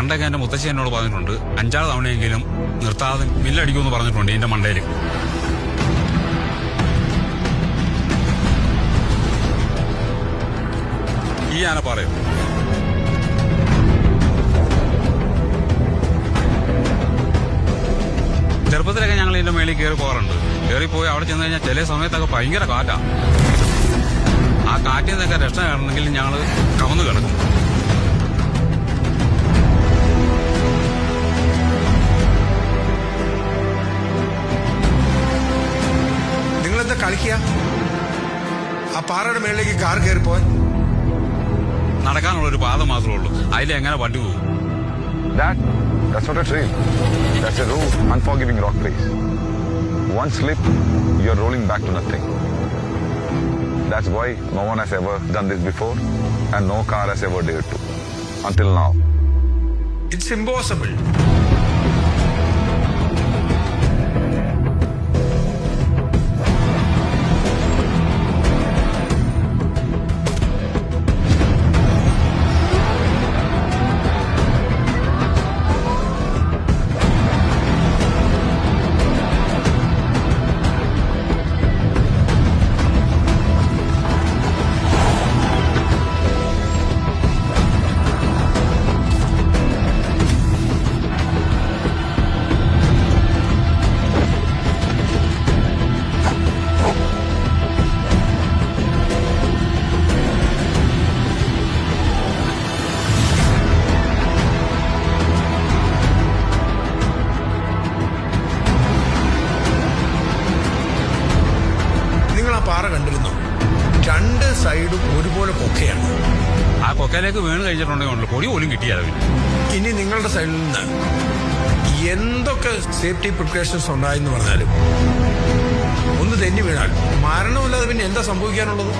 പണ്ടൊക്കെ എന്റെ മുത്തശ്ശി എന്നോട് പറഞ്ഞിട്ടുണ്ട് 5-6 തവണയെങ്കിലും നിർത്താതെ മില്ലടിക്കുമെന്ന് പറഞ്ഞിട്ടുണ്ട് എന്റെ മണ്ടയിൽ. ഈ ആന പറയും. ചെറുപ്പത്തിലൊക്കെ ഞങ്ങൾ ഇതിന്റെ മേളിൽ കയറി പോകാറുണ്ട്. കയറിപ്പോയി അവിടെ ചെന്ന് കഴിഞ്ഞാൽ ചില സമയത്തൊക്കെ ഭയങ്കര കാറ്റാ. ആ കാറ്റിൽ നിന്നൊക്കെ രക്ഷ കാണണമെങ്കിൽ ഞങ്ങൾ കവന്നു കിടക്കും. നിങ്ങളെന്താ കളിക്കുക? ആ പാറയുടെ മേളിലേക്ക് കാർ കയറിപ്പോയി. നടക്കാനുള്ളൊരു പാത മാത്രമേ ഉള്ളൂ. അതിലെങ്ങനെ വണ്ടി പോകും? That's not a trail. That's a raw, unforgiving rock place. One slip, you're rolling back to nothing. That's why no one has ever done this before and no car has ever dared to. Until now. It's impossible. പാറ കണ്ടിരുന്നു. 2 സൈഡും ഒരുപോലെ കൊക്കയാണ്. ആ കൊക്കയിലേക്ക് വീണ് കഴിച്ചിട്ടുണ്ടെങ്കിൽ പൊടി പോലും കിട്ടിയാൽ. ഇനി നിങ്ങളുടെ സൈഡിൽ നിന്ന് എന്തൊക്കെ സേഫ്റ്റി പ്രിക്കോഷൻസ് ഉണ്ടായെന്ന് പറഞ്ഞാലും ഒന്ന് തെന്നി വീണാൽ മരണമില്ലാതെ പിന്നെ എന്താ സംഭവിക്കാനുള്ളത്?